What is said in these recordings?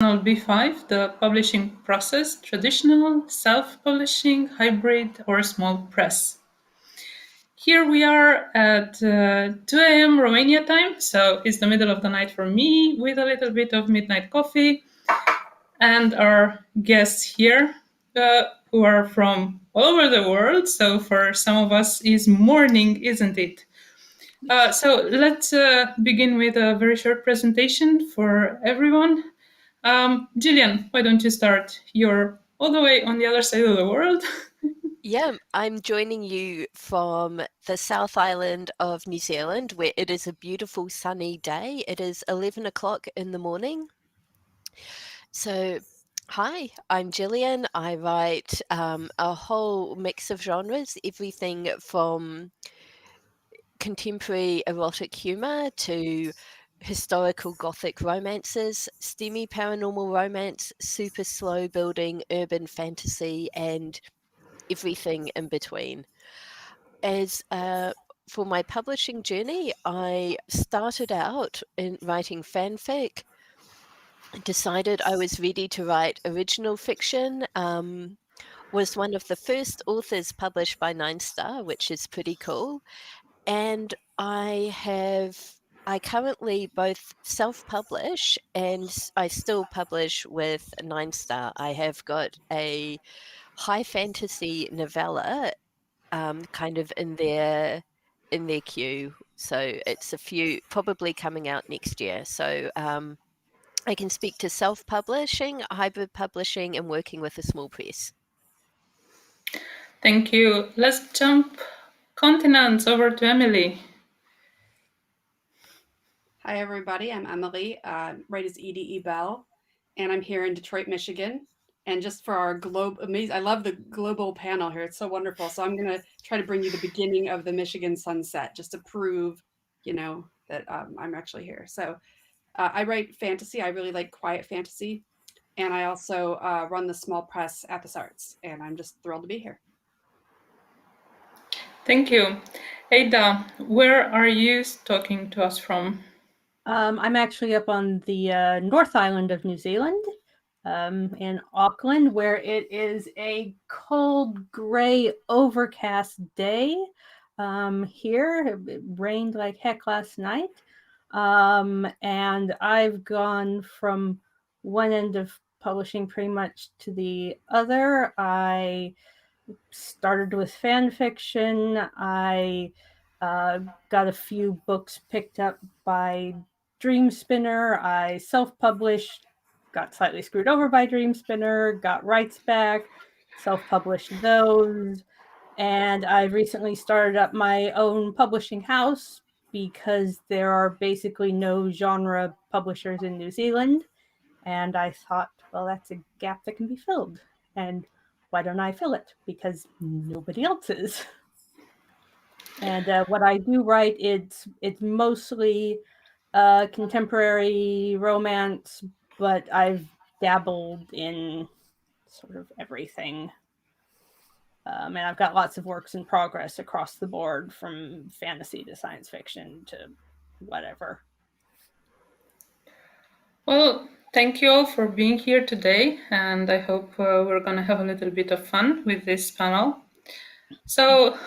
B5, the publishing process, traditional, self-publishing, hybrid, or small press. Here we are at 2 a.m. Romania time, so it's the middle of the night for me with a little bit of midnight coffee. And our guests here, who are from all over the world, so for some of us is morning, isn't it? So let's begin with a very short presentation for everyone. Jillian, why don't you start? You're all the way on the other side of the world. Yeah, I'm joining you from the South Island of New Zealand, where it is a beautiful sunny day. It is 11 o'clock in the morning. So, hi, I'm Gillian. I write a whole mix of genres, everything from contemporary erotic humor to historical gothic romances, steamy paranormal romance, super slow building urban fantasy, and everything in between. As for my publishing journey, I started out in writing fanfic, decided I was ready to write original fiction, was one of the first authors published by Nine Star, which is pretty cool. And I currently both self-publish and I still publish with Nine Star. I have got a high fantasy novella kind of in their queue. So it's a few probably coming out next year. So I can speak to self-publishing, hybrid publishing, and working with a small press. Thank you. Let's jump continents over to Emily. Hi, everybody. I'm Emily, right as E.D.E. Bell, and I'm here in Detroit, Michigan. And just for our amazing, I love the global panel here. It's so wonderful. So I'm going to try to bring you the beginning of the Michigan sunset, just to prove, that I'm actually here. So I write fantasy. I really like quiet fantasy. And I also run the small press at the Arts. And I'm just thrilled to be here. Thank you. Aydah, where are you talking to us from? I'm actually up on the North Island of New Zealand, in Auckland, where it is a cold, gray, overcast day. Here, it rained like heck last night. And I've gone from one end of publishing pretty much to the other. I started with fan fiction. I got a few books picked up by Dream Spinner. I self-published, got slightly screwed over by Dream Spinner, got rights back, self-published those. And I recently started up my own publishing house because there are basically no genre publishers in New Zealand. And I thought, well, that's a gap that can be filled. And why don't I fill it? Because nobody else is. And what I do write, it's mostly contemporary romance, but I've dabbled in sort of everything. And I've got lots of works in progress across the board, from fantasy to science fiction to whatever. Well, thank you all for being here today, and I hope we're going to have a little bit of fun with this panel. So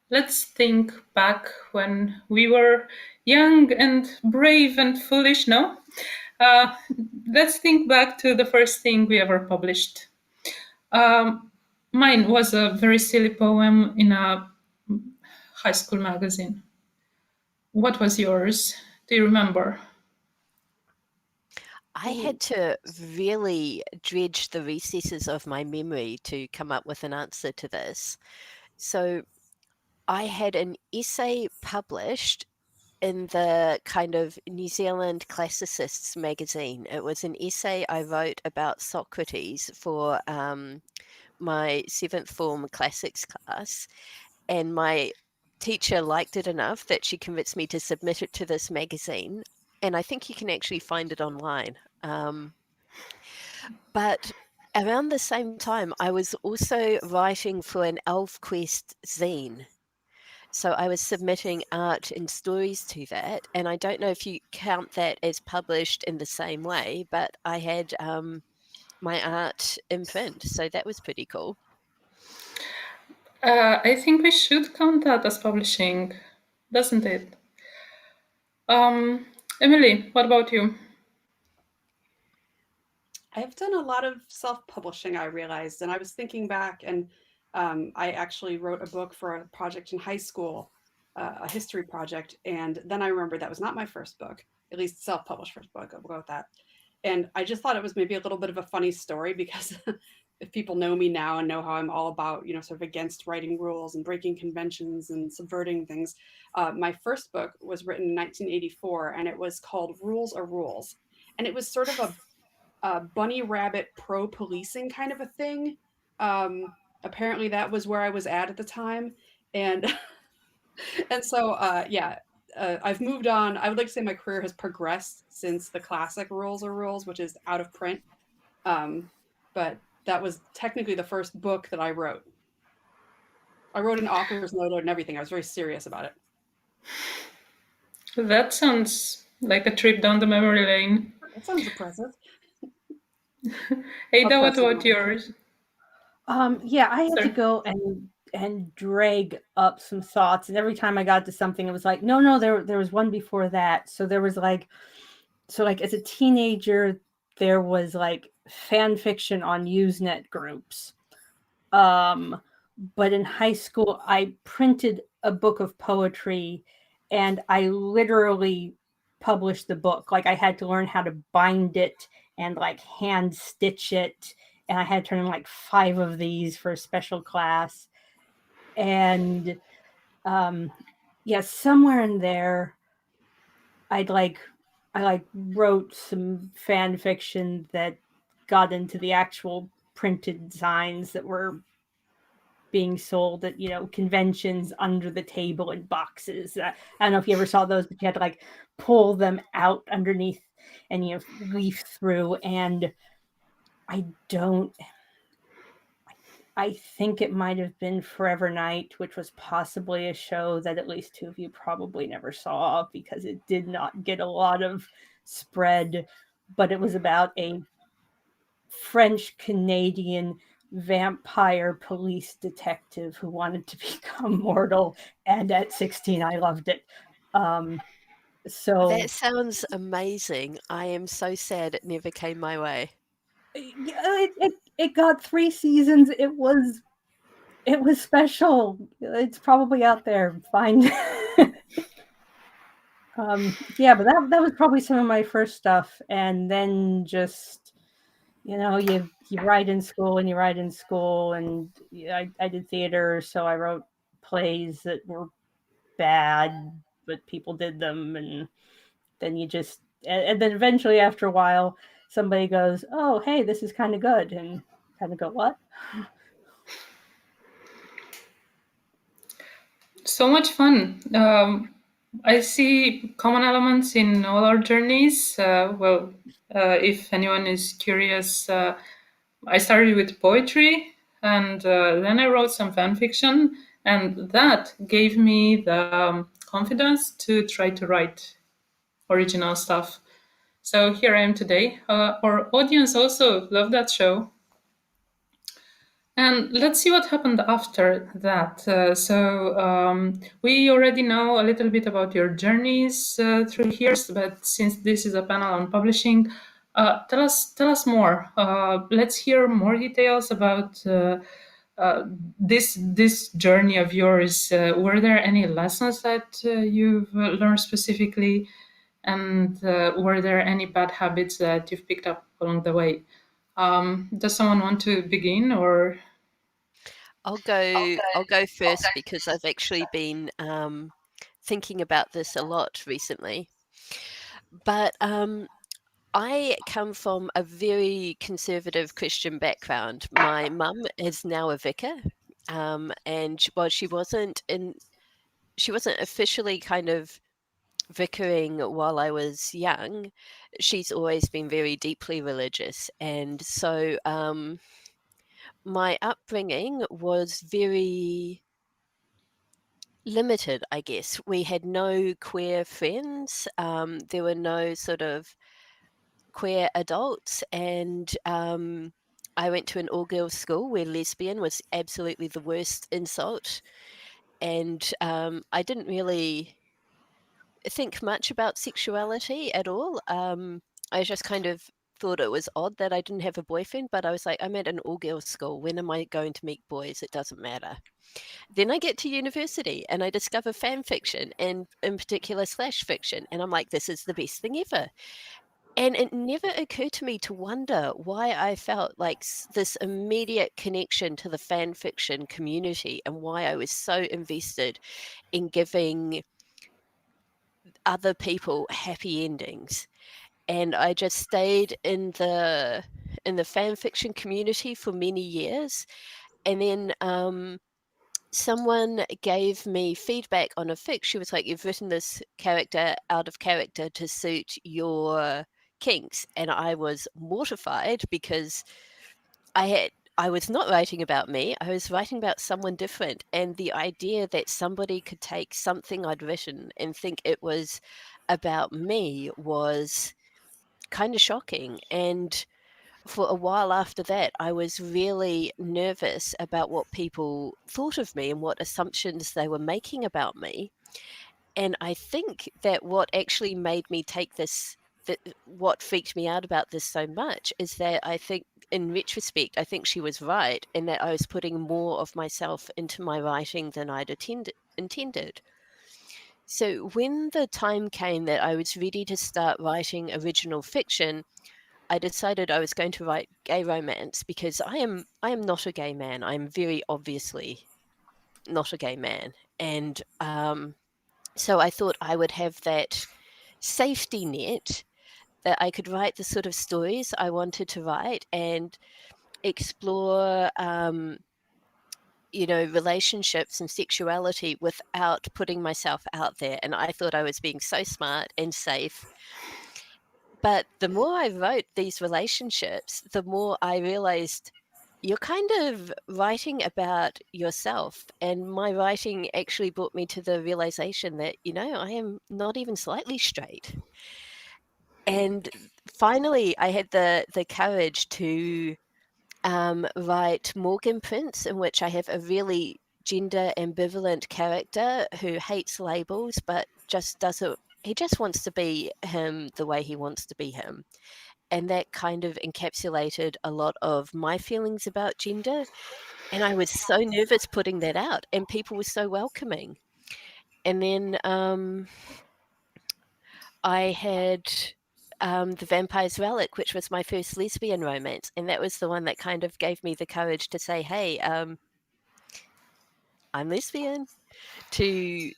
let's think back when we were young and brave and foolish, no? Let's think back to the first thing we ever published. Mine was a very silly poem in a high school magazine. What was yours? Do you remember? I had to really dredge the recesses of my memory to come up with an answer to this. So I had an essay published in the kind of New Zealand Classicists magazine. It was an essay I wrote about Socrates for my 7th form classics class, and my teacher liked it enough that she convinced me to submit it to this magazine, and I think you can actually find it online. But around the same time, I was also writing for an ElfQuest zine. So I was submitting art and stories to that, and I don't know if you count that as published in the same way, but I had my art in print, so that was pretty cool. I think we should count that as publishing, doesn't it? Emily, what about you? I've done a lot of self-publishing, I realized, and I was thinking back, and I actually wrote a book for a project in high school, a history project, and then I remembered that was not my first book, at least self-published first book. I'll go with that. And I just thought it was maybe a little bit of a funny story because if people know me now and know how I'm all about, sort of against writing rules and breaking conventions and subverting things, my first book was written in 1984, and it was called Rules Are Rules. And it was sort of a bunny rabbit pro policing kind of a thing. Apparently, that was where I was at the time, and and so yeah, I've moved on. I would like to say my career has progressed since the classic Rules Are Rules, which is out of print. But that was technically the first book that I wrote. I wrote an author's note and everything. I was very serious about it. That sounds like a trip down the memory lane. That sounds oppressive. Aydah, what Oppressive. about yours? Yeah, I had to Sorry. go and drag up some thoughts, and every time I got to something, it was like, no, there was one before that. So there was like, as a teenager, there was like fan fiction on Usenet groups. But in high school, I printed a book of poetry, and I literally published the book. Like I had to learn how to bind it and like hand stitch it, and I had to turn in like 5 of these for a special class. And yeah, somewhere in there, I wrote some fan fiction that got into the actual printed designs that were being sold at conventions under the table in boxes. I don't know if you ever saw those, but you had to like pull them out underneath and leaf through. And I don't. I think it might have been Forever Night, which was possibly a show that at least 2 of you probably never saw because it did not get a lot of spread. But it was about a French Canadian vampire police detective who wanted to become mortal, and at 16 I loved it. So That sounds amazing. I am so sad it never came my way. it got 3 seasons. It was special. It's probably out there. Find yeah, but that was probably some of my first stuff, and then just you write in school and you write in school, and I did theater, so I wrote plays that were bad, but people did them, and then and then eventually after a while, somebody goes, "Oh, hey, this is kind of good," and kind of go, "What?" So much fun. I see common elements in all our journeys. If anyone is curious, I started with poetry, and then I wrote some fan fiction, and that gave me the confidence to try to write original stuff. So here I am today. Our audience also loved that show. And let's see what happened after that. We already know a little bit about your journeys through here, but since this is a panel on publishing, tell us more. Let's hear more details about this journey of yours. Were there any lessons that you've learned specifically, and were there any bad habits that you've picked up along the way? Does someone want to begin, or? I'll go first because I've actually been thinking about this a lot recently. But I come from a very conservative Christian background. My mum is now a vicar, and while she wasn't officially kind of vicaring while I was young, she's always been very deeply religious, and so my upbringing was very limited, I guess. We had no queer friends. There were no sort of queer adults, and I went to an all-girls school where lesbian was absolutely the worst insult, and I didn't really think much about sexuality at all. I just kind of thought it was odd that I didn't have a boyfriend, but I was like, I'm at an all-girls school. When am I going to meet boys? It doesn't matter. Then I get to university and I discover fan fiction, and in particular slash fiction, and I'm like, this is the best thing ever. And it never occurred to me to wonder why I felt like this immediate connection to the fan fiction community and why I was so invested in giving other people happy endings. And I just stayed in the fan fiction community for many years. And then someone gave me feedback on a fic. She was like, you've written this character out of character to suit your kinks. And I was mortified because I was not writing about me. I was writing about someone different. And the idea that somebody could take something I'd written and think it was about me was kind of shocking. And for a while after that, I was really nervous about what people thought of me and what assumptions they were making about me. And I think that what actually made me take this, that what freaked me out about this so much is that I think, in retrospect, I think she was right, in that I was putting more of myself into my writing than I'd intended. So when the time came that I was ready to start writing original fiction, I decided I was going to write gay romance because I am not a gay man. I'm very obviously not a gay man, and so I thought I would have that safety net that I could write the sort of stories I wanted to write and explore, relationships and sexuality without putting myself out there. And I thought I was being so smart and safe. But the more I wrote these relationships, the more I realized you're kind of writing about yourself. And my writing actually brought me to the realization that, I am not even slightly straight. And finally, I had the courage to write Morgan Prince, in which I have a really gender ambivalent character who hates labels, but just doesn't. He just wants to be him the way he wants to be him. And that kind of encapsulated a lot of my feelings about gender. And I was so nervous putting that out, and people were so welcoming. And then I had The Vampire's Relic, which was my first lesbian romance. And that was the one that kind of gave me the courage to say, hey, I'm lesbian, to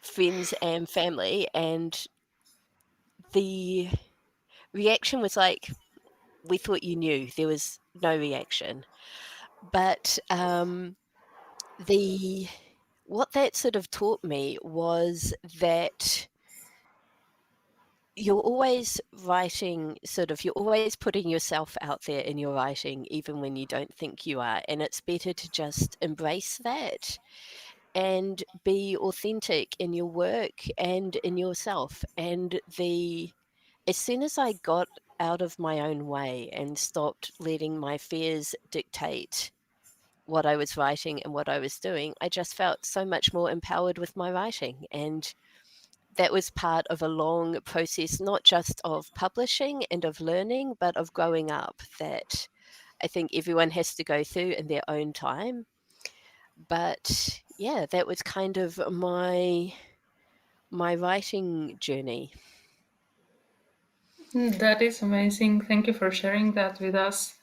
friends and family. And the reaction was like, we thought you knew. There was no reaction. But what that sort of taught me was that you're always writing, you're always putting yourself out there in your writing, even when you don't think you are. And it's better to just embrace that and be authentic in your work and in yourself. And as soon as I got out of my own way and stopped letting my fears dictate what I was writing and what I was doing, I just felt so much more empowered with my writing. And that was part of a long process, not just of publishing and of learning, but of growing up, that I think everyone has to go through in their own time. But yeah, that was kind of my writing journey. That is amazing. Thank you for sharing that with us.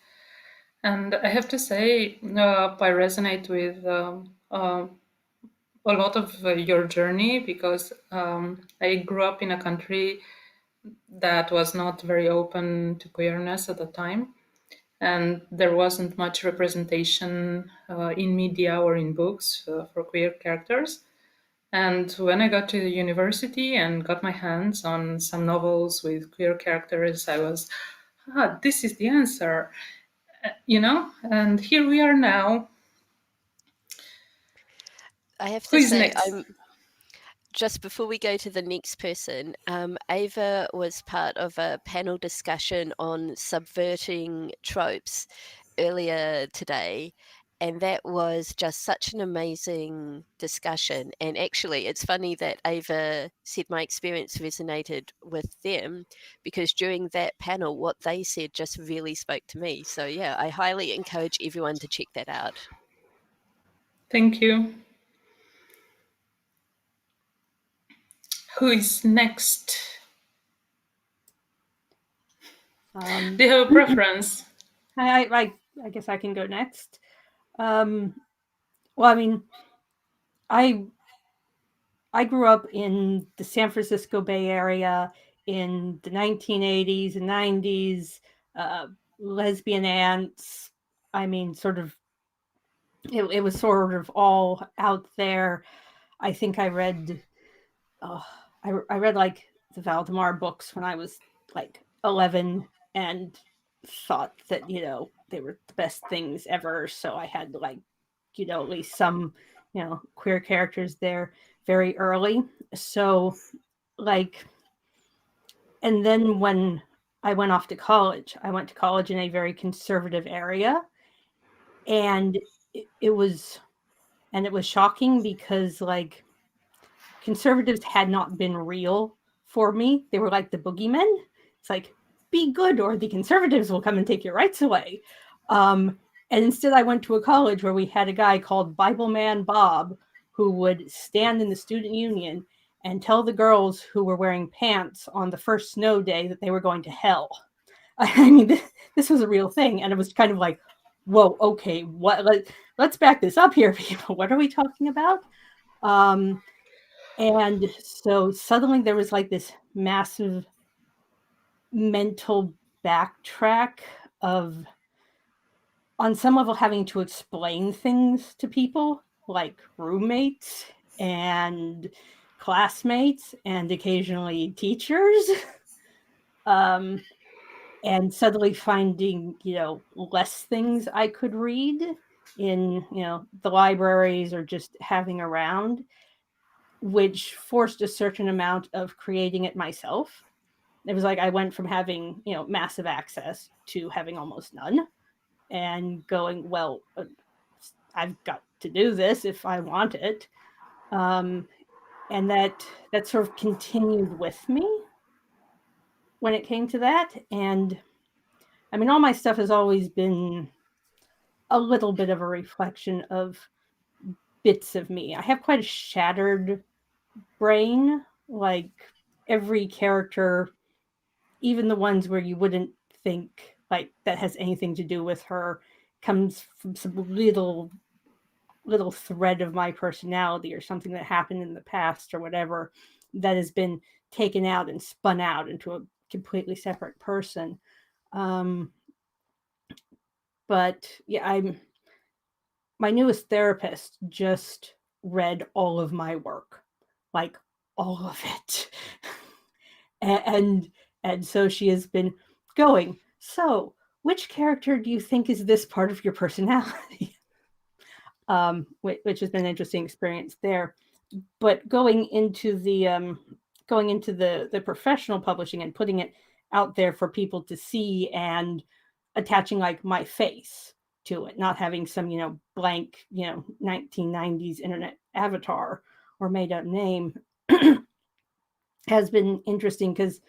And I have to say, I resonate with a lot of your journey because I grew up in a country that was not very open to queerness at the time. And there wasn't much representation in media or in books for queer characters. And when I got to the university and got my hands on some novels with queer characters, I was, this is the answer, And here we are now. I have Who to is say, next? just before we go to the next person, Aydah was part of a panel discussion on subverting tropes earlier today. And that was just such an amazing discussion. And actually, it's funny that Aydah said my experience resonated with them, because during that panel, what they said just really spoke to me. So, yeah, I highly encourage everyone to check that out. Thank you. Who is next? Do you have a preference? I guess I can go next. Well, I mean, I grew up in the San Francisco Bay Area in the 1980s and 90s. Lesbian aunts. I mean, sort of. It was sort of all out there. I think I read. I read like the Valdemar books when I was like 11, and thought that they were the best things ever. So I had like at least some queer characters there very early. So like, and then when I went off to college, I went to college in a very conservative area, and it was shocking because like conservatives had not been real for me. They were like the boogeymen. It's like, be good or the conservatives will come and take your rights away. And instead, I went to a college where we had a guy called Bible Man Bob who would stand in the student union and tell the girls who were wearing pants on the first snow day that they were going to hell. I mean, this was a real thing. And it was kind of like, whoa, okay, what? Let's back this up here, people. What are we talking about? And so suddenly there was like this massive mental backtrack of, on some level, having to explain things to people like roommates and classmates and occasionally teachers. And suddenly finding, less things I could read in, the libraries or just having around, which forced a certain amount of creating it myself. It was like I went from having, massive access to having almost none, and going, well, I've got to do this if I want it. And that sort of continued with me when it came to that. And I mean, all my stuff has always been a little bit of a reflection of bits of me. I have quite a shattered brain. Like every character, even the ones where you wouldn't think like that has anything to do with her, comes from some little thread of my personality or something that happened in the past or whatever that has been taken out and spun out into a completely separate person. But yeah, my newest therapist just read all of my work, like all of it. and so she has been going, so which character do you think is this part of your personality? Which has been an interesting experience there. But going into the professional publishing and putting it out there for people to see, and attaching like my face to it, not having some blank 1990s internet avatar or made up name, has been interesting because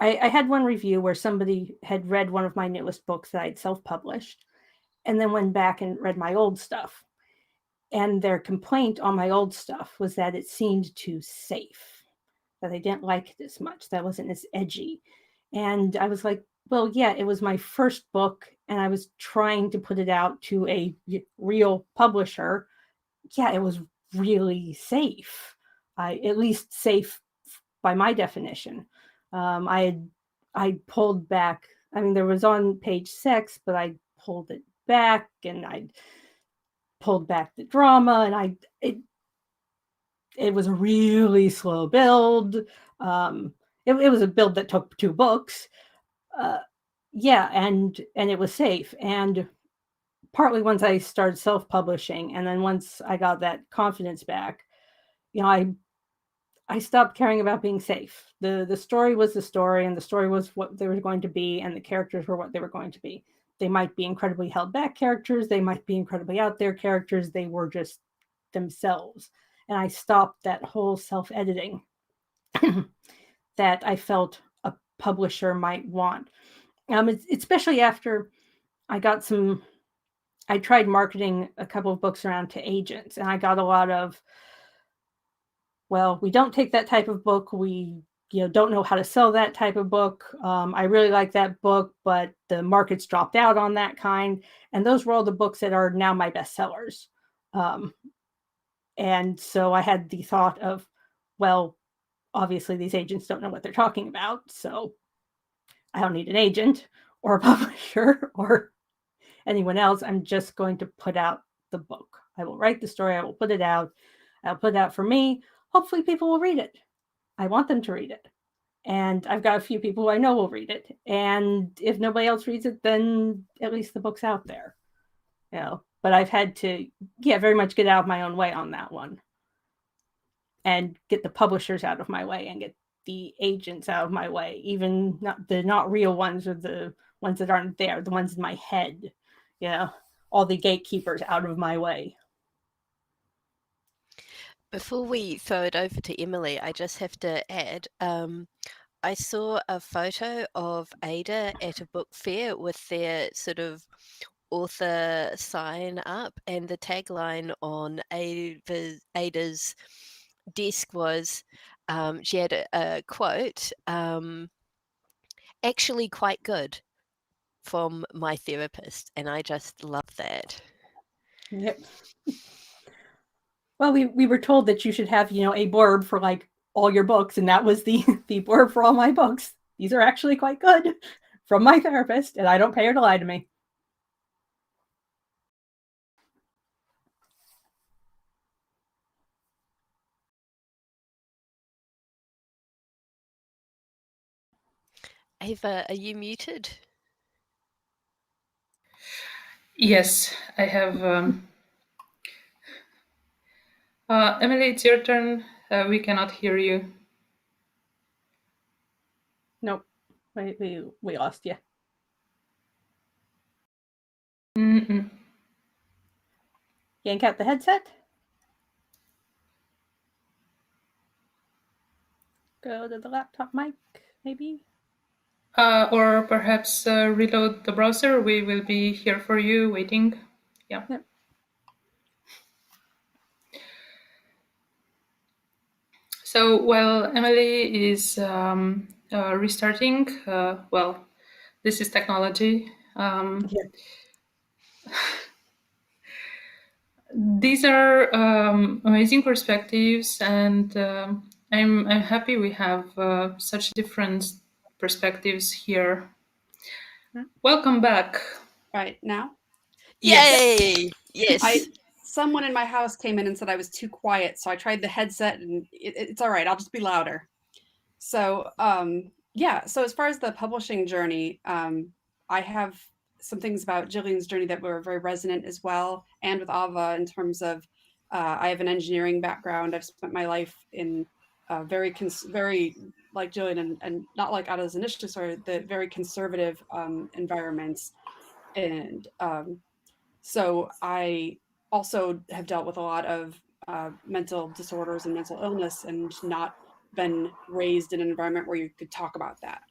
I had one review where somebody had read one of my newest books that I'd self-published, and then went back and read my old stuff. And their complaint on my old stuff was that it seemed too safe, that they didn't like it as much, that wasn't as edgy. And I was like, well, yeah, it was my first book, and I was trying to put it out to a real publisher. Yeah, it was really safe. At least safe by my definition. I pulled back. I mean, there was on page 6, but I pulled it back, and I pulled back the drama, and it was a really slow build. It was a build that took 2 books. Yeah, and it was safe. And partly once I started self-publishing, and then once I got that confidence back, I stopped caring about being safe. The story was the story, and the story was what they were going to be, and the characters were what they were going to be. They might be incredibly held back characters, they might be incredibly out there characters, they were just themselves. And I stopped that whole self-editing that I felt a publisher might want. Especially after I got some I tried marketing a couple of books around to agents, and I got a lot of, well, we don't take that type of book. We don't know how to sell that type of book. I really like that book, but the market's dropped out on that kind. And those were all the books that are now my bestsellers. And so I had the thought of, well, obviously these agents don't know what they're talking about. So I don't need an agent or a publisher or anyone else. I'm just going to put out the book. I will write the story. I will put it out. I'll put it out for me. Hopefully people will read it. I want them to read it. And I've got a few people who I know will read it. And if nobody else reads it, then at least the book's out there. But I've had to, very much get out of my own way on that one. And get the publishers out of my way and get the agents out of my way. Even not real ones, or the ones that aren't there, the ones in my head. All the gatekeepers out of my way. Before we throw it over to Emily, I just have to add, I saw a photo of Aydah at a book fair with their sort of author sign up, and the tagline on Aydah's desk was, she had a quote, actually quite good, from my therapist, and I just love that. Yep. Well, we were told that you should have, a blurb for like all your books, and that was the blurb for all my books. These are actually quite good from my therapist, and I don't pay her to lie to me. Ava, are you muted? Yes, I have. Emily, it's your turn. We cannot hear you. Nope. We lost you. Mm-mm. Yank out the headset. Go to the laptop mic, maybe. Or perhaps reload the browser. We will be here for you, waiting. Yeah. Yep. So while Emily is restarting, well, this is technology. Yeah. These are amazing perspectives, and I'm happy we have such different perspectives here. Welcome back. Right now? Yay! Yes. Someone in my house came in and said I was too quiet, so I tried the headset, and it's all right. I'll just be louder. So yeah. So as far as the publishing journey, I have some things about Jillian's journey that were very resonant as well, and with Ava in terms of I have an engineering background. I've spent my life in very like Jillian, and not like Ayda's initially, sorry, the very conservative environments, and so I also have dealt with a lot of mental disorders and mental illness, and not been raised in an environment where you could talk about that.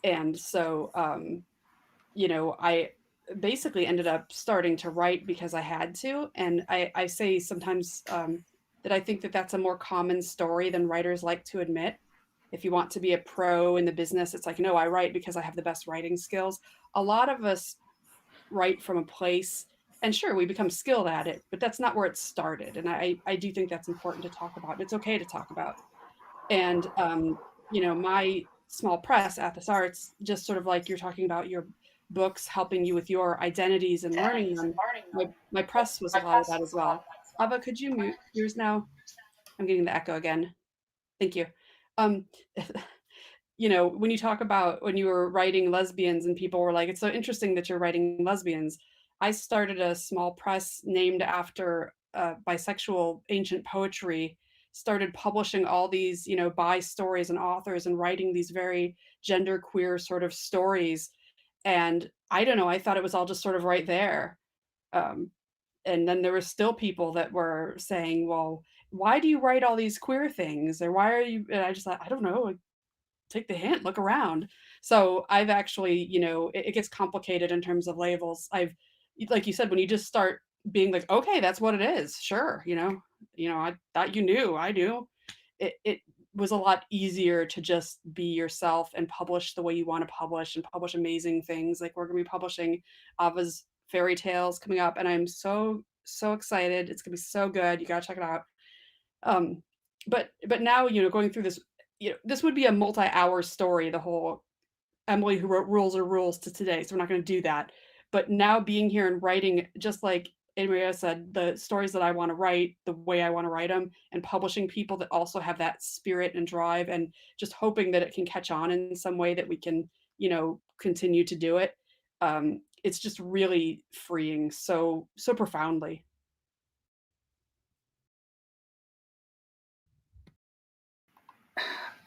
And so, I basically ended up starting to write because I had to. And I say sometimes that I think that that's a more common story than writers like to admit. If you want to be a pro in the business, it's like, no, I write because I have the best writing skills. A lot of us write from a place, and sure, we become skilled at it, but that's not where it started. And I do think that's important to talk about. It's okay to talk about. And my small press, Athos Arts, just sort of like you're talking about your books helping you with your identities and learning them. My press was a lot of that as well. Ava, could you mute yours now? I'm getting the echo again. Thank you. When you talk about when you were writing lesbians and people were like, it's so interesting that you're writing lesbians. I started a small press named after bisexual ancient poetry, started publishing all these, bi stories and authors and writing these very genderqueer sort of stories. And I don't know, I thought it was all just sort of right there. Um, and then there were still people that were saying, well, why do you write all these queer things? Or why are you? And I just thought, I don't know, take the hint, look around. So I've actually, it gets complicated in terms of labels. Like you said, when you just start being like, okay, that's what it is. Sure. I thought you knew, I do. It was a lot easier to just be yourself and publish the way you want to publish and publish amazing things. Like we're going to be publishing Ava's fairy tales coming up. And I'm so, so excited. It's going to be so good. You got to check it out. Um, but now, going through this, this would be a multi-hour story, the whole Emily who wrote Rules Are Rules to today. So we're not going to do that. But now being here and writing, just like Maria said, the stories that I want to write, the way I want to write them, and publishing people that also have that spirit and drive, and just hoping that it can catch on in some way that we can, continue to do it. It's just really freeing so profoundly.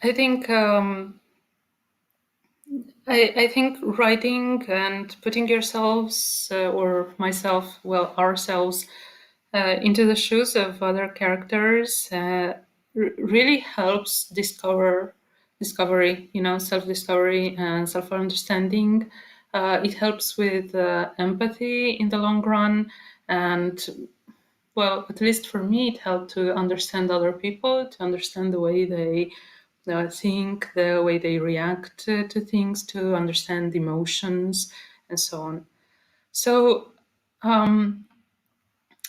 I think I think writing and putting yourselves or myself, well, ourselves into the shoes of other characters really helps discovery, self-discovery and self-understanding. It helps with empathy in the long run, and well, at least for me, it helped to understand other people, to understand the way they think, the way they react to things, to understand emotions, and so on. So,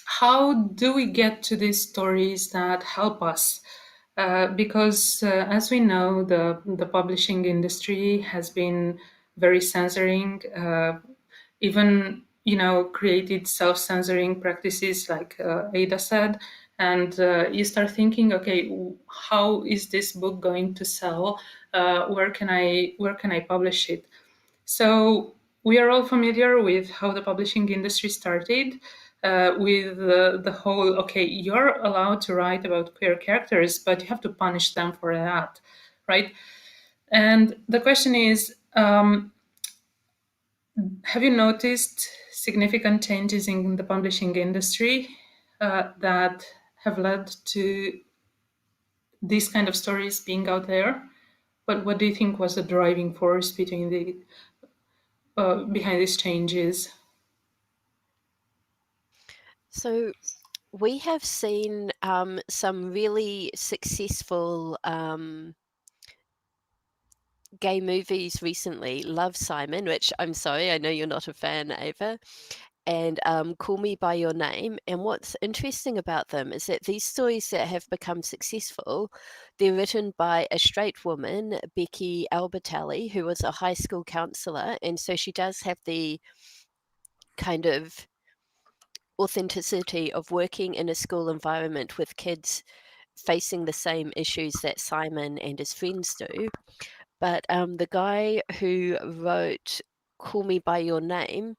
how do we get to these stories that help us? Because as we know, the publishing industry has been very censoring, even created self-censoring practices, like Aydah said. And you start thinking, okay, how is this book going to sell? Where can I publish it? So we are all familiar with how the publishing industry started, with the whole, okay, you're allowed to write about queer characters, but you have to punish them for that, right? And the question is, have you noticed significant changes in the publishing industry that have led to these kind of stories being out there? But what do you think was the driving force behind these changes? So we have seen some really successful gay movies recently. Love, Simon, which I'm sorry, I know you're not a fan, Ava, and Call Me By Your Name. And what's interesting about them is that these stories that have become successful, they're written by a straight woman, Becky Albertalli, who was a high school counselor. And so she does have the kind of authenticity of working in a school environment with kids facing the same issues that Simon and his friends do. But the guy who wrote Call Me By Your Name,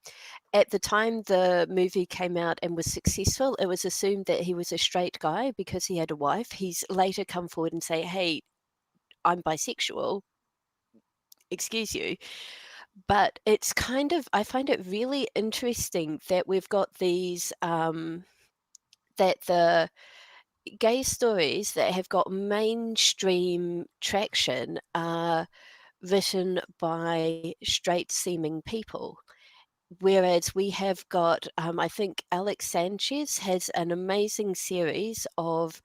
at the time the movie came out and was successful, it was assumed that he was a straight guy because he had a wife. He's later come forward and say, hey, I'm bisexual, excuse you. But it's kind of, I find it really interesting that we've got these, that the gay stories that have got mainstream traction are written by straight seeming people. Whereas we have got, I think Alex Sanchez has an amazing series of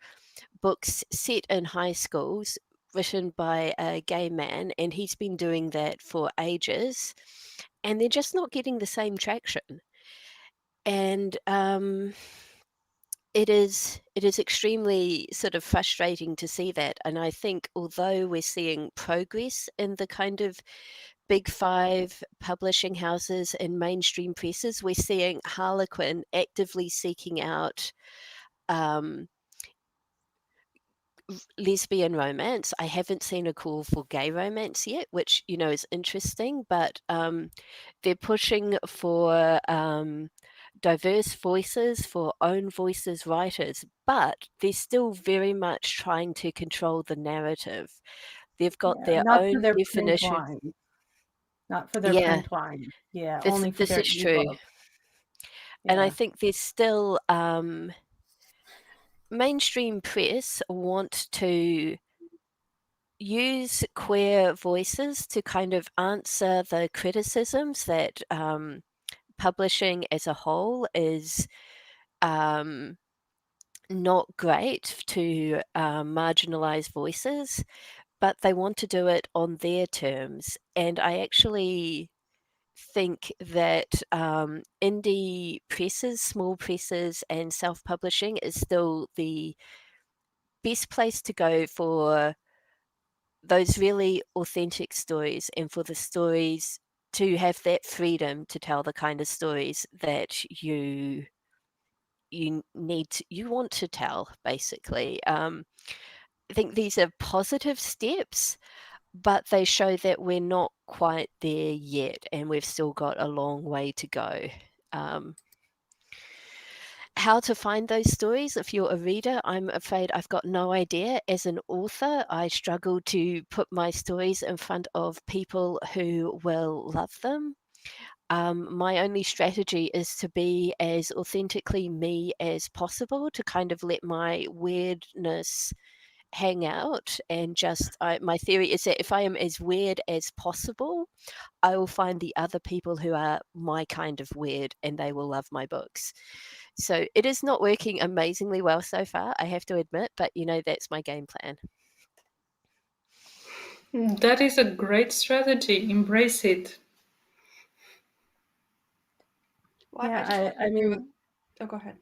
books set in high schools written by a gay man, and he's been doing that for ages, and they're just not getting the same traction. And it is extremely sort of frustrating to see that. And I think although we're seeing progress in the kind of big five publishing houses and mainstream presses, we're seeing Harlequin actively seeking out lesbian romance. I haven't seen a call for gay romance yet, which, you know, is interesting, but they're pushing for diverse voices, for own voices writers, but they're still very much trying to control the narrative. They've got their not for own their print definition. line. Not for their Yeah, print line. Yeah, this only for this their is true. ebook. And I Yeah. think there's still mainstream press want to use queer voices to kind of answer the criticisms that publishing as a whole is not great to marginalize voices, but they want to do it on their terms. And I actually think that indie presses, small presses, and self publishing is still the best place to go for those really authentic stories and for the stories to have that freedom to tell the kind of stories that you want to tell, basically. I think these are positive steps, but they show that we're not quite there yet and we've still got a long way to go. How to find those stories if you're a reader, I'm afraid I've got no idea. As an author, I struggle to put my stories in front of people who will love them. My only strategy is to be as authentically me as possible, to kind of let my weirdness hang out, and just my theory is that if I am as weird as possible, I will find the other people who are my kind of weird and they will love my books. So it is not working amazingly well so far, I have to admit, but you know, that's my game plan. That is a great strategy. Embrace it. Well, Yeah, I just have to I agree with. mean, Oh, go ahead.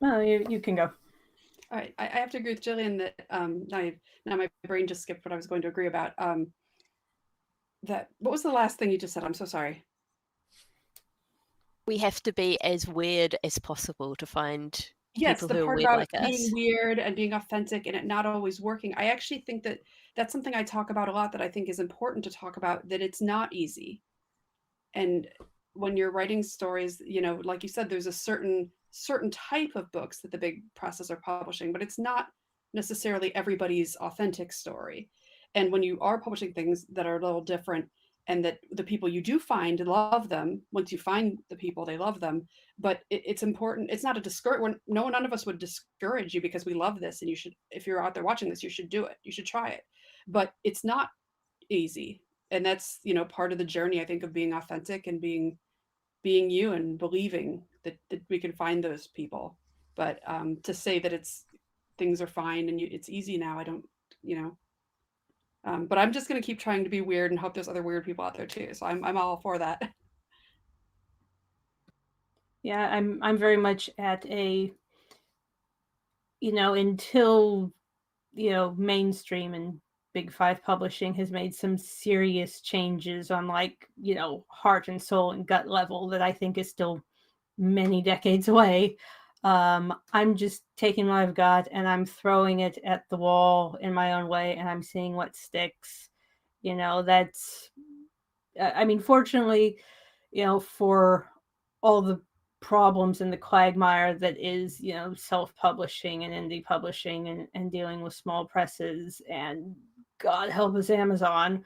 well, you can go. All right, I have to agree with Jillian that now my brain just skipped what I was going to agree about. That what was the last thing you just said? I'm so sorry. We have to be as weird as possible to find Yes, people the who are part weird about like being us. weird and being authentic and it not always working. I actually think that that's something I talk about a lot that I think is important to talk about, that it's not easy. And when you're writing stories, you know, like you said, there's a certain type of books that the big presses are publishing, but it's not necessarily everybody's authentic story. And when you are publishing things that are a little different and that the people you do find love them, once you find the people, they love them. But it's important. It's not a discourage. None of us would discourage you because we love this, and you should. If you're out there watching this, you should do it. You should try it. But it's not easy, and that's, you know, part of the journey, I think, of being authentic and being you and believing that we can find those people. But to say that it's things are fine and it's easy now, I don't, you know. But I'm just going to keep trying to be weird and hope there's other weird people out there too. So I'm all for that. Yeah, I'm very much at a, you know, until, you know, mainstream and big five publishing has made some serious changes on, like, you know, heart and soul and gut level that I think is still many decades away. I'm just taking what I've got and I'm throwing it at the wall in my own way and I'm seeing what sticks. You know, that's, I mean, fortunately, you know, for all the problems in the quagmire that is, you know, self-publishing and indie publishing and dealing with small presses, and God help us, Amazon,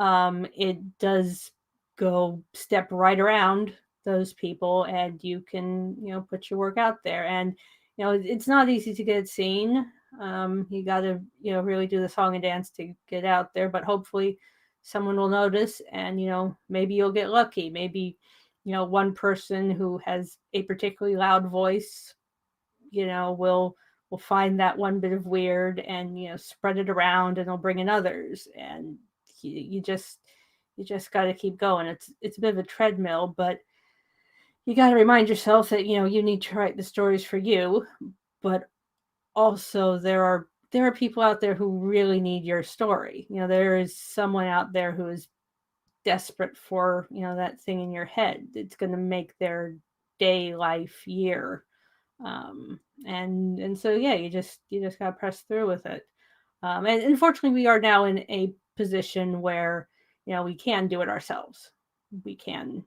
it does go step right around those people and you can, you know, put your work out there. And, you know, it's not easy to get seen. You got to, you know, really do the song and dance to get out there, but hopefully someone will notice and, you know, maybe you'll get lucky. Maybe, you know, one person who has a particularly loud voice, you know, will find that one bit of weird and, you know, spread it around and they'll bring in others. And you just got to keep going. It's a bit of a treadmill, but you got to remind yourself that, you know, you need to write the stories for you, but also there are people out there who really need your story. You know, there is someone out there who is desperate for, you know, that thing in your head. It's going to make their day, life, year. And so yeah, you just gotta press through with it. And unfortunately, we are now in a position where we can do it ourselves. We can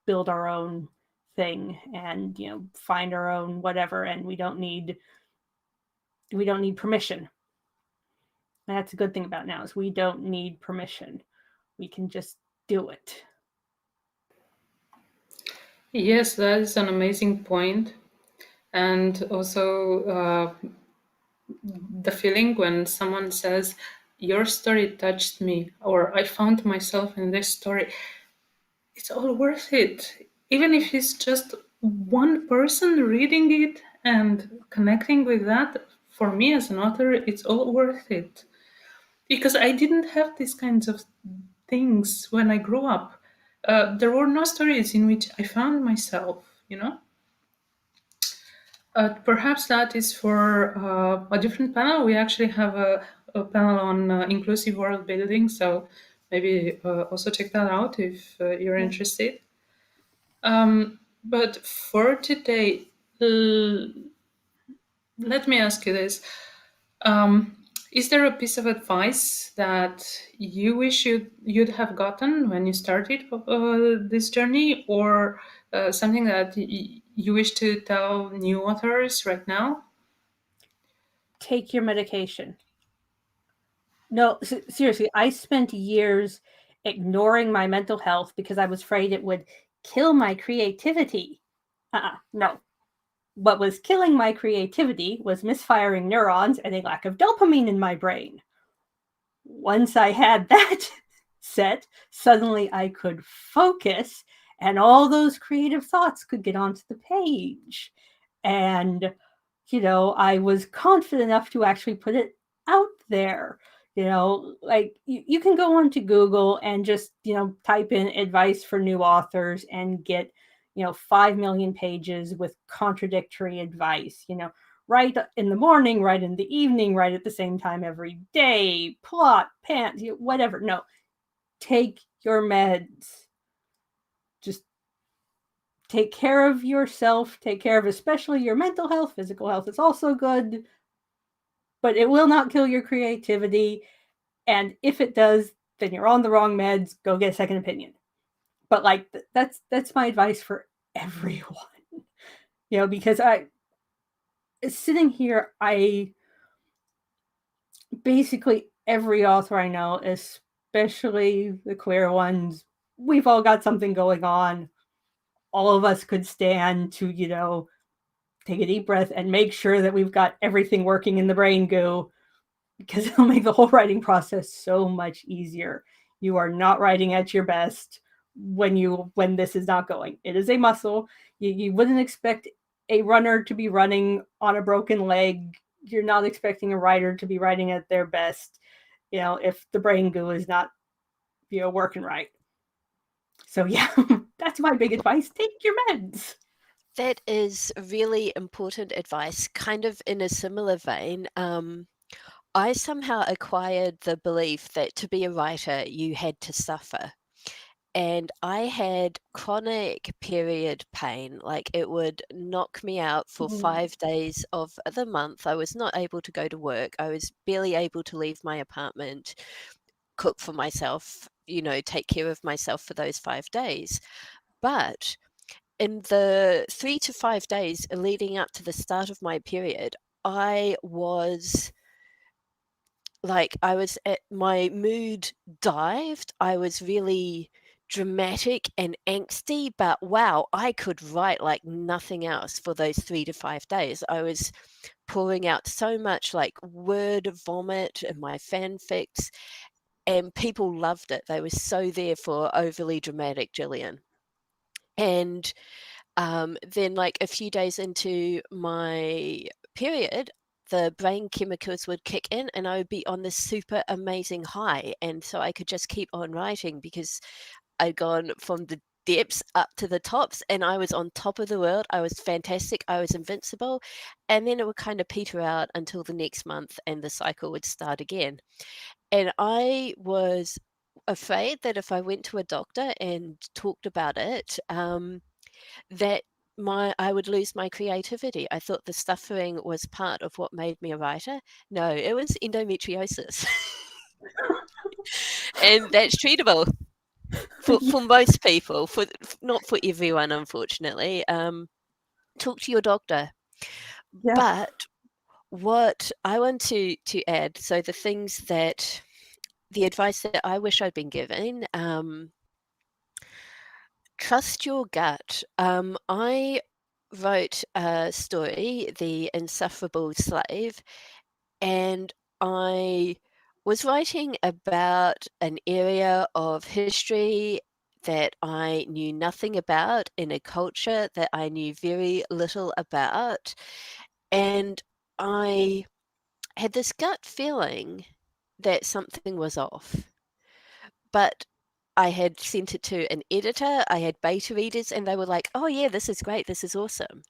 build our own thing and find our own whatever, and we don't need permission. And that's a good thing about now is we don't need permission. We can just do it. Yes, that is an amazing point. And also the feeling when someone says, your story touched me, or I found myself in this story, it's all worth it. Even if it's just one person reading it and connecting with that, for me as an author, it's all worth it. Because I didn't have these kinds of things when I grew up. There were no stories in which I found myself. Perhaps that is for a different panel. We actually have a panel on inclusive world building, so maybe also check that out if you're interested. But for today, let me ask you this. Is there a piece of advice that you wish you'd have gotten when you started this journey, or something that you wish to tell new authors right now? Take your medication. No, seriously, I spent years ignoring my mental health because I was afraid it would kill my creativity. No. What was killing my creativity was misfiring neurons and a lack of dopamine in my brain. Once I had that set, suddenly I could focus and all those creative thoughts could get onto the page. And, I was confident enough to actually put it out there. Like you can go onto Google and just, type in advice for new authors and get, 5 million pages with contradictory advice, write in the morning, write in the evening, write at the same time every day, plot, pants, whatever. No, take your meds. Just take care of yourself, take care of especially your mental health. Physical health is also good, but it will not kill your creativity. And if it does, then you're on the wrong meds. Go get a second opinion. But like that's my advice for everyone. Because I sitting here, I basically every author I know, especially the queer ones, we've all got something going on. All of us could stand to, take a deep breath and make sure that we've got everything working in the brain goo, because it'll make the whole writing process so much easier. You are not writing at your best when this is not going. It is a muscle. You wouldn't expect a runner to be running on a broken leg. You're not expecting a writer to be writing at their best, if the brain goo is not, working right. So yeah, that's my big advice. Take your meds. That is really important advice, kind of in a similar vein. I somehow acquired the belief that to be a writer, you had to suffer. And I had chronic period pain. Like it would knock me out for 5 days of the month. I was not able to go to work. I was barely able to leave my apartment, cook for myself, take care of myself for those 5 days. But in the 3 to 5 days leading up to the start of my period, I was my mood dived. I was really dramatic and angsty, but wow, I could write like nothing else for those 3 to 5 days. I was pouring out so much like word vomit in my fanfics, and people loved it. They were so there for overly dramatic Jillian. And then like a few days into my period, the brain chemicals would kick in and I would be on this super amazing high. And so I could just keep on writing because I'd gone from the depths up to the tops and I was on top of the world. I was fantastic. I was invincible. And then it would kind of peter out until the next month and the cycle would start again. And I was afraid that if I went to a doctor and talked about it, that I would lose my creativity. I thought the suffering was part of what made me a writer. No, it was endometriosis. And that's treatable for most people, for not for everyone, unfortunately. Talk to your doctor. Yeah. But what I want to add, so the advice that I wish I'd been given, trust your gut. I wrote a story, The Insufferable Slave, and I was writing about an area of history that I knew nothing about in a culture that I knew very little about. And I had this gut feeling that something was off. But I had sent it to an editor, I had beta readers, and they were like, "Oh, yeah, this is great, this is awesome."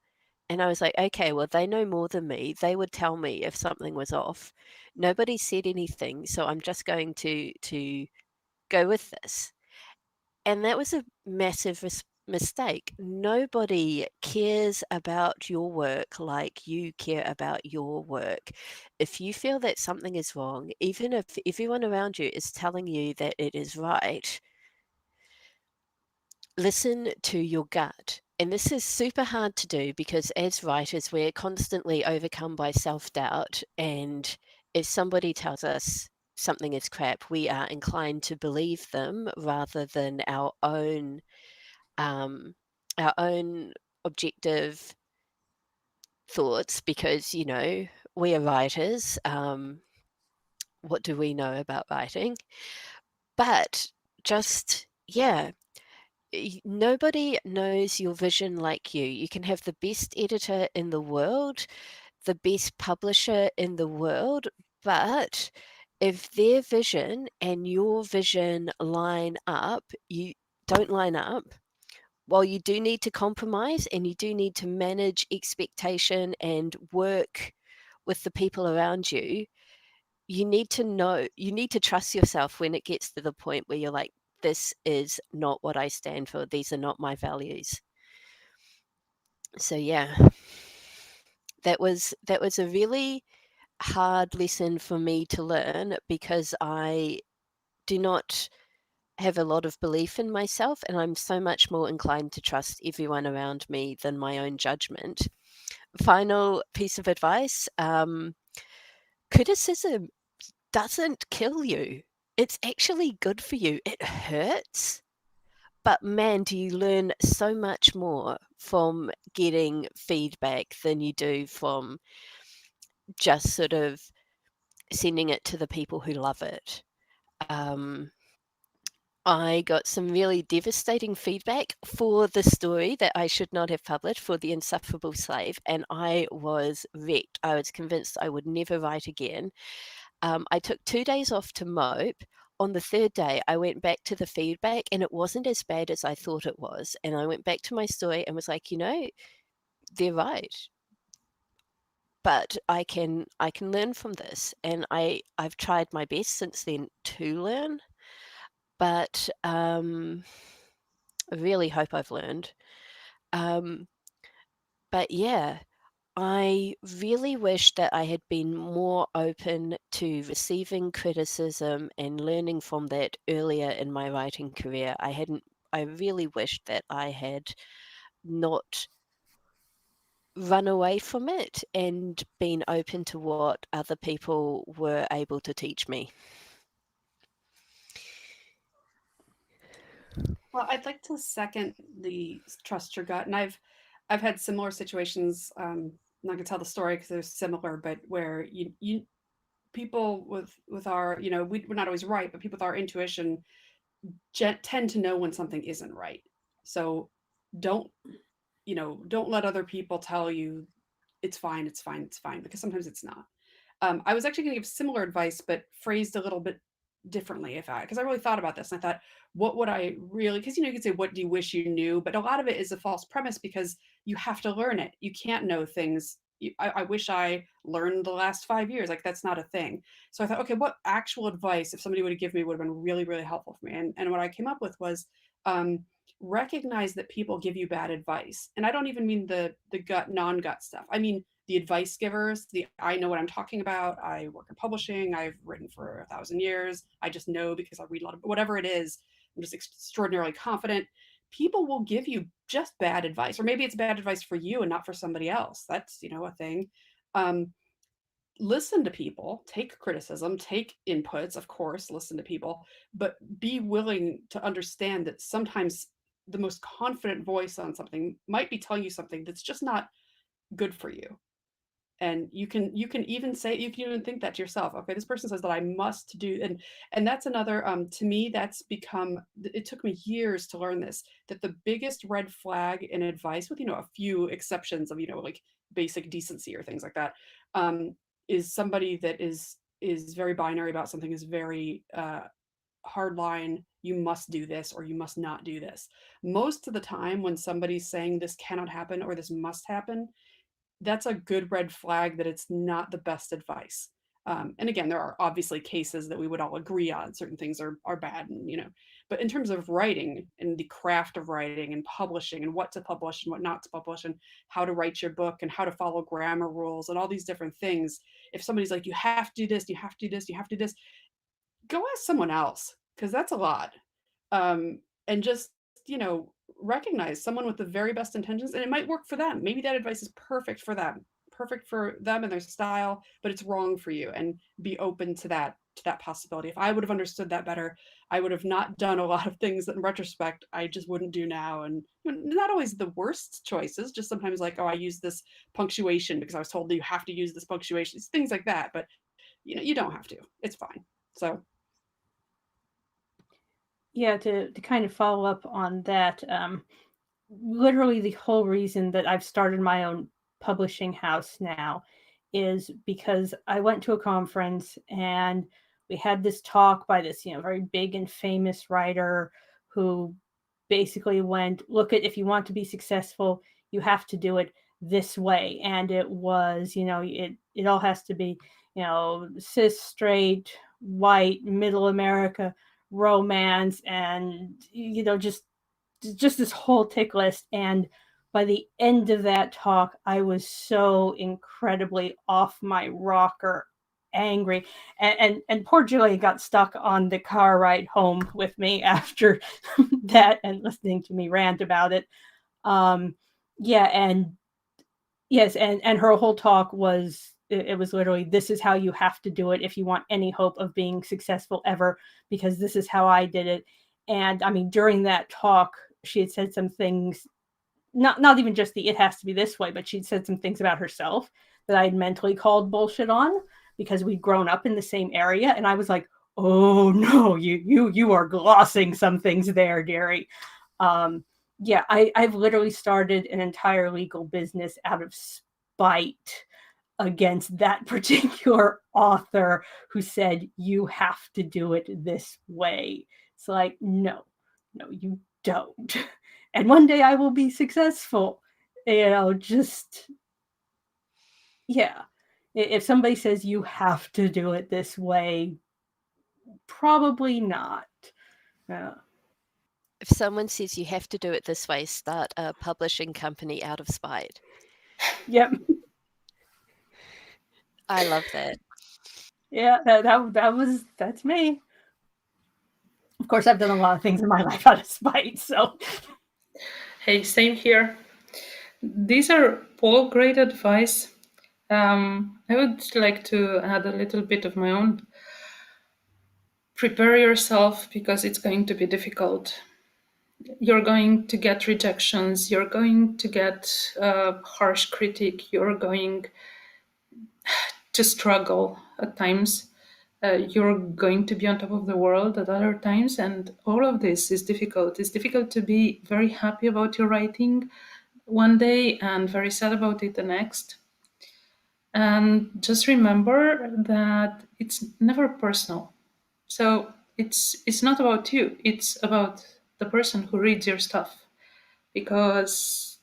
And I was like, "Okay, well, they know more than me. They would tell me if something was off. Nobody said anything, so I'm just going to go with this." And that was a massive mistake. Nobody cares about your work like you care about your work. If you feel that something is wrong, even if everyone around you is telling you that it is right, listen to your gut. And this is super hard to do because as writers, we're constantly overcome by self doubt. And if somebody tells us something is crap, we are inclined to believe them rather than um, our own objective thoughts. Because we are writers. What do we know about writing? But just yeah, nobody knows your vision like you. You can have the best editor in the world, the best publisher in the world, but if their vision and your vision you don't line up, while you do need to compromise and you do need to manage expectation and work with the people around you, you need to trust yourself when it gets to the point where you're like, this is not what I stand for. These are not my values. So yeah, that was a really hard lesson for me to learn because I do not have a lot of belief in myself and I'm so much more inclined to trust everyone around me than my own judgment. Final piece of advice, criticism doesn't kill you. It's actually good for you. It hurts, but man, do you learn so much more from getting feedback than you do from just sort of sending it to the people who love it. Um, I got some really devastating feedback for the story that I should not have published, for The Insufferable Slave, and I was wrecked. I was convinced I would never write again. I took 2 days off to mope. On the third day, I went back to the feedback and it wasn't as bad as I thought it was. And I went back to my story and was like, they're right. But I can learn from this. And I've tried my best since then to learn. But I really hope I've learned. Um, but yeah, I really wish that I had been more open to receiving criticism and learning from that earlier in my writing career. I really wished that I had not run away from it and been open to what other people were able to teach me. Well, I'd like to second the trust your gut, and I've had similar situations. I'm not gonna tell the story because they're similar, but where you people with our we're not always right, but people with our intuition tend to know when something isn't right. So don't don't let other people tell you it's fine, it's fine, it's fine, because sometimes it's not. I was actually going to give similar advice, but phrased a little bit differently. If I, because I really thought about this and I thought, what would I really, because you could say, what do you wish you knew? But a lot of it is a false premise because you have to learn it. You can't know things. I wish I learned the last 5 years. Like that's not a thing. So I thought, okay, what actual advice, if somebody would have given me, would have been really, really helpful for me. And what I came up with was, um, recognize that people give you bad advice. And I don't even mean the gut, non-gut stuff. I mean the advice givers, I know what I'm talking about. I work in publishing. I've written for 1,000 years. I just know because I read a lot of whatever it is. I'm just extraordinarily confident. People will give you just bad advice, or maybe it's bad advice for you and not for somebody else. That's, a thing. Listen to people, take criticism, take inputs, of course, listen to people, but be willing to understand that sometimes the most confident voice on something might be telling you something that's just not good for you. And you can even say, you can even think that to yourself. Okay, this person says that I must do, and that's another, to me, that's become, it took me years to learn this, that the biggest red flag in advice, with a few exceptions of like basic decency or things like that, is somebody that is very binary about something, is very hard line, you must do this or you must not do this. Most of the time when somebody's saying this cannot happen or this must happen, that's a good red flag that it's not the best advice. And again, there are obviously cases that we would all agree on. Certain things are bad, and but in terms of writing and the craft of writing and publishing and what to publish and what not to publish and how to write your book and how to follow grammar rules and all these different things, if somebody's like, you have to do this, you have to do this, you have to do this, go ask someone else, because that's a lot. And just, recognize someone with the very best intentions, and it might work for them. Maybe that advice is perfect for them and their style, but it's wrong for you, and be open to that possibility. If I would have understood that better, I would have not done a lot of things that in retrospect I just wouldn't do now. And not always the worst choices, just sometimes like, oh, I use this punctuation because I was told that you have to use this punctuation. It's things like that, but you don't have to. It's fine. So Yeah, to kind of follow up on that, literally the whole reason that I've started my own publishing house now is because I went to a conference and we had this talk by this, very big and famous writer who basically went, look, at if you want to be successful, you have to do it this way. And it was, it all has to be, cis, straight, white, middle America, romance, and just this whole tick list. And by the end of that talk, I was so incredibly off my rocker, angry, and poor Jillian got stuck on the car ride home with me after that and listening to me rant about it. Yeah, and yes, and her whole talk was, it was literally, this is how you have to do it if you want any hope of being successful ever, because this is how I did it. And I mean, during that talk, she had said some things, not even just the it has to be this way, but she'd said some things about herself that I'd mentally called bullshit on because we'd grown up in the same area. And I was like, oh no, you are glossing some things there, Gary. Yeah, I've literally started an entire legal business out of spite against that particular author who said, you have to do it this way. It's like, no, you don't. And one day I will be successful. Just, yeah. If somebody says you have to do it this way, probably not. Yeah. If someone says you have to do it this way, start a publishing company out of spite. Yep. I love that. Yeah, that's me. Of course, I've done a lot of things in my life out of spite, so. Hey, same here. These are all great advice. I would like to add a little bit of my own. Prepare yourself because it's going to be difficult. You're going to get rejections. You're going to get harsh critique. You're going to struggle at times. You're going to be on top of the world at other times, and all of this is difficult. It's difficult to be very happy about your writing one day and very sad about it the next. And just remember that it's never personal. So it's not about you. It's about the person who reads your stuff, because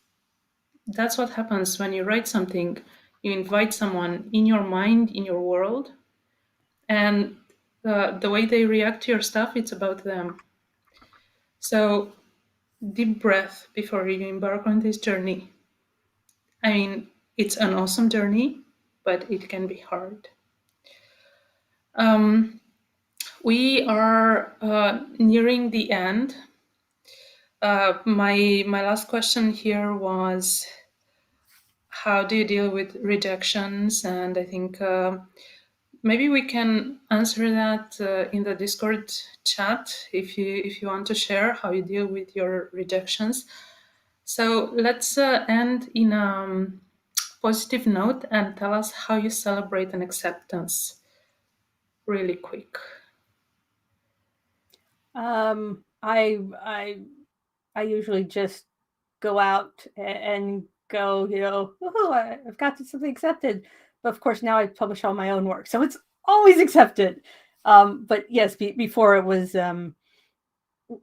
that's what happens when you write something. You invite someone in your mind, in your world, and the way they react to your stuff, it's about them. So deep breath before you embark on this journey. I mean, it's an awesome journey, but it can be hard. We are nearing the end. My last question here was, how do you deal with rejections? And I think maybe we can answer that in the Discord chat if you want to share how you deal with your rejections. So let's end in a positive note and tell us how you celebrate an acceptance really quick. I usually just go out and go, I've got something accepted. But of course, now I publish all my own work, so it's always accepted. But yes, before it was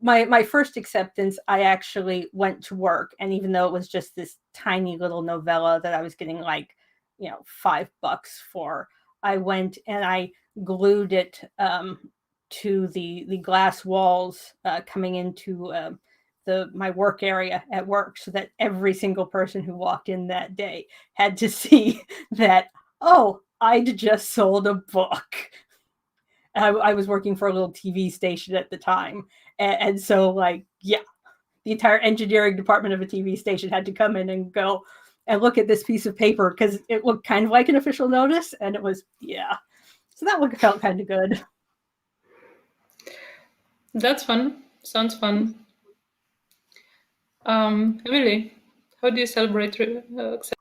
my first acceptance, I actually went to work, and even though it was just this tiny little novella that I was getting like, $5 for, I went and I glued it to the glass walls coming into my work area at work, so that every single person who walked in that day had to see that, oh, I'd just sold a book. I was working for a little TV station at the time. And so, like, yeah, the entire engineering department of a TV station had to come in and go and look at this piece of paper because it looked kind of like an official notice. And it was, yeah. So that felt kind of good. That's fun. Sounds fun. Emily, how do you celebrate acceptance?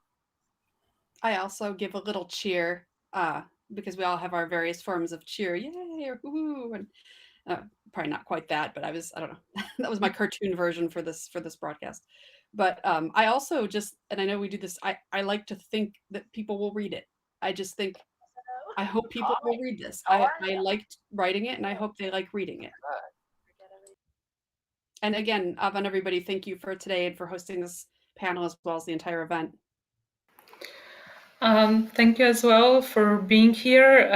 I also give a little cheer because we all have our various forms of cheer. Yay, or woohoo. And probably not quite that, but I don't know. That was my cartoon version for this broadcast. But I also just, and I know we do this, I like to think that people will read it. I just think, I hope people will read this. I liked writing it, and I hope they like reading it. And again, Avan, everybody, thank you for today and for hosting this panel as well as the entire event. Thank you as well for being here.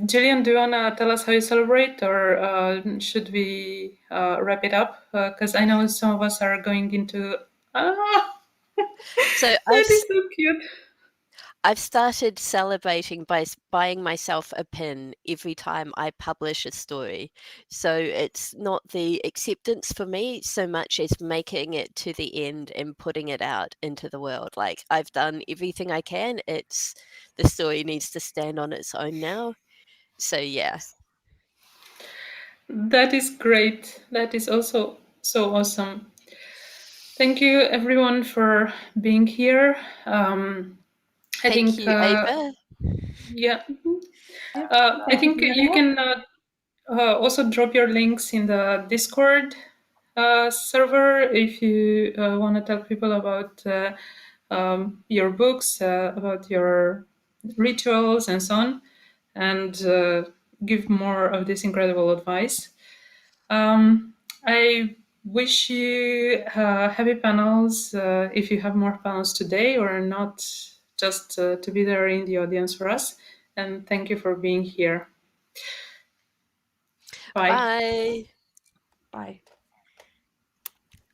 Jillian, do you want to tell us how you celebrate, or should we wrap it up? Because I know some of us are going into... So that is so cute. I've started celebrating by buying myself a pin every time I publish a story. So it's not the acceptance for me so much as making it to the end and putting it out into the world. Like, I've done everything I can. The story needs to stand on its own now. So yeah. That is great. That is also so awesome. Thank you everyone for being here. I Thank think you, Aydah. yeah. Yep. I think you can also drop your links in the Discord server if you want to tell people about your books, about your rituals and so on, and give more of this incredible advice. I wish you happy panels if you have more panels today, or not, just to be there in the audience for us. And thank you for being here. Bye. Bye. Bye.